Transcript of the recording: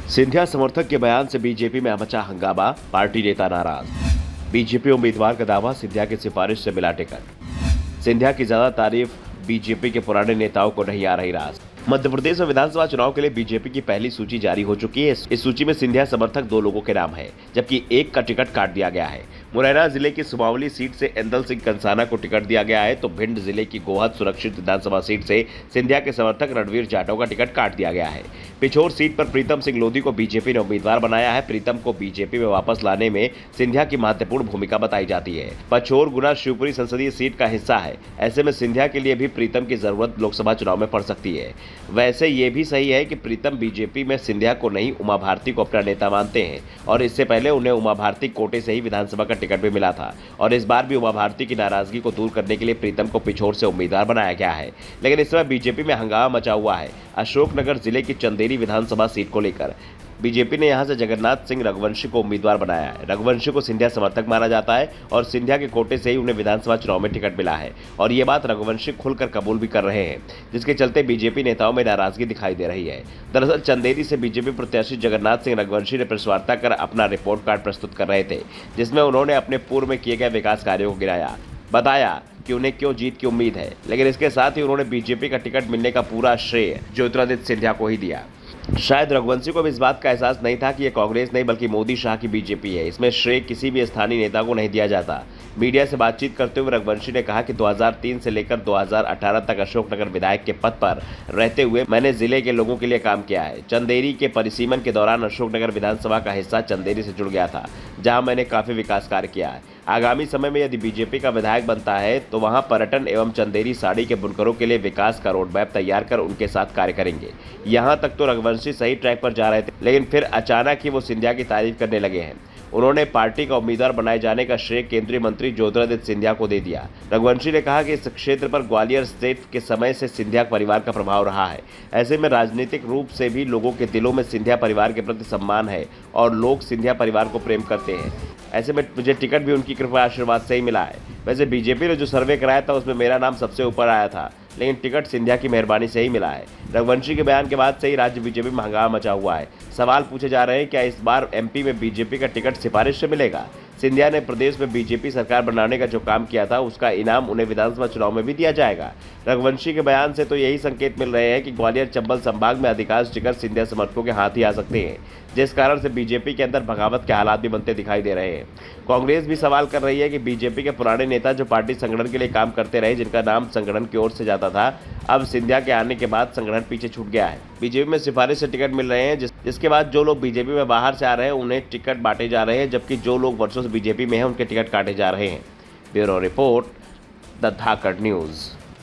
सिंधिया समर्थक के बयान से बीजेपी में मचा हंगामा, पार्टी नेता नाराज। बीजेपी उम्मीदवार का दावा, सिंधिया की सिफारिश से मिला टिकट। सिंधिया की ज्यादा तारीफ, बीजेपी के पुराने नेताओं को नहीं आ रही रास। मध्य प्रदेश में विधानसभा चुनाव के लिए बीजेपी की पहली सूची जारी हो चुकी है। इस सूची में सिंधिया समर्थक 2 लोगों के नाम है, जबकि एक का टिकट काट दिया गया है। मुरैना जिले की सुमावली सीट से एंदल सिंह कंसाना को टिकट दिया गया है, तो भिंड जिले की गोहद सुरक्षित विधानसभा सीट से सिंधिया के समर्थक रणवीर जाटव का टिकट काट दिया गया है। पिछोर सीट पर प्रीतम सिंह लोधी को बीजेपी ने उम्मीदवार बनाया है। प्रीतम को बीजेपी में वापस लाने में सिंधिया की महत्वपूर्ण भूमिका बताई जाती है। पचोर गुना शिवपुरी संसदीय सीट का हिस्सा है। ऐसे में सिंधिया के लिए भी प्रीतम की जरूरत लोकसभा चुनाव में पड़ सकती है। वैसे ये भी सही है कि प्रीतम बीजेपी में सिंधिया को नहीं, उमा भारती को अपना नेता मानते हैं, और इससे पहले उन्हें उमा भारती कोटे से ही विधानसभा का टिकट भी मिला था। और इस बार भी उमा भारती की नाराजगी को दूर करने के लिए प्रीतम को पिछोर से उम्मीदवार बनाया गया है। लेकिन इस समय बीजेपी में हंगामा मचा हुआ है अशोकनगर जिले की चंदेरी विधानसभा सीट को लेकर। बीजेपी ने यहां से जगन्नाथ सिंह रघुवंशी को उम्मीदवार बनाया है। रघुवंशी को सिंधिया समर्थक माना जाता है और सिंधिया के कोटे से ही उन्हें विधानसभा चुनाव में टिकट मिला है, और ये बात रघुवंशी खुलकर कबूल भी कर रहे हैं, जिसके चलते बीजेपी नेताओं में नाराजगी दिखाई दे रही है। दरअसल चंदेरी से बीजेपी प्रत्याशी जगन्नाथ सिंह रघुवंशी ने प्रेस वार्ता कर अपना रिपोर्ट कार्ड प्रस्तुत कर रहे थे, जिसमें उन्होंने अपने पूर्व में किए गए विकास कार्यों को गिनाया, बताया कि उन्हें क्यों जीत की उम्मीद है। लेकिन इसके साथ ही उन्होंने बीजेपी का टिकट मिलने का पूरा श्रेय ज्योतिरादित्य सिंधिया को ही दिया। शायद रघुवंशी को भी इस बात का एहसास नहीं था कि ये कांग्रेस नहीं बल्कि मोदी शाह की बीजेपी है। इसमें श्रेय किसी भी स्थानीय नेता को नहीं दिया जाता। मीडिया से बातचीत करते हुए रघुवंशी ने कहा कि 2003 से लेकर 2018 तक अशोकनगर विधायक के पद पर रहते हुए मैंने जिले के लोगों के लिए काम किया है। चंदेरी के परिसीमन के दौरान अशोकनगर विधानसभा का हिस्सा चंदेरी से जुड़ गया था, जहां मैंने काफी विकास कार्य किया है। आगामी समय में यदि बीजेपी का विधायक बनता है तो वहां पर्यटन एवं चंदेरी साड़ी के बुनकरों के लिए विकास का रोड मैप तैयार कर उनके साथ कार्य करेंगे। यहां तक तो रघुवंशी सही ट्रैक पर जा रहे थे, लेकिन फिर अचानक ही वो सिंधिया की तारीफ करने लगे हैं। उन्होंने पार्टी का उम्मीदवार बनाए जाने का श्रेय केंद्रीय मंत्री ज्योतिरादित्य सिंधिया को दे दिया। रघुवंशी ने कहा कि इस क्षेत्र पर ग्वालियर स्टेट के समय से सिंधिया परिवार का प्रभाव रहा है। ऐसे में राजनीतिक रूप से भी लोगों के दिलों में सिंधिया परिवार के प्रति सम्मान है और लोग सिंधिया परिवार को प्रेम करते हैं। ऐसे में मुझे टिकट भी उनकी कृपा आशीर्वाद से ही मिला है। वैसे बीजेपी ने जो सर्वे कराया था उसमें मेरा नाम सबसे ऊपर आया था, लेकिन टिकट सिंधिया की मेहरबानी से ही मिला है। रघुवंशी के बयान के बाद से ही राज्य बीजेपी में हंगामा मचा हुआ है। सवाल पूछे जा रहे हैं, क्या इस बार एमपी में बीजेपी का टिकट सिफारिश से मिलेगा? सिंधिया ने प्रदेश में बीजेपी सरकार बनाने का जो काम किया था उसका इनाम उन्हें विधानसभा चुनाव में भी दिया जाएगा। रघुवंशी के बयान से तो यही संकेत मिल रहे हैं कि ग्वालियर चंबल संभाग में अधिकांश टिकट सिंधिया समर्थकों के हाथ ही आ सकते हैं, जिस कारण से बीजेपी के अंदर बगावत के हालात भी बनते दिखाई दे रहे हैं। कांग्रेस भी सवाल कर रही है कि बीजेपी के पुराने नेता जो पार्टी संगठन के लिए काम करते रहे, जिनका नाम संगठन की ओर से जाता था, अब सिंधिया के आने के बाद संगठन पीछे छूट गया है। बीजेपी में सिफारिश से टिकट मिल रहे हैं, जिसके बाद जो लोग बीजेपी में बाहर से आ रहे हैं उन्हें टिकट बांटे जा रहे हैं, जबकि जो लोग वर्षों से बीजेपी में हैं उनके टिकट काटे जा रहे हैं। Bureau report, the Dhakad news.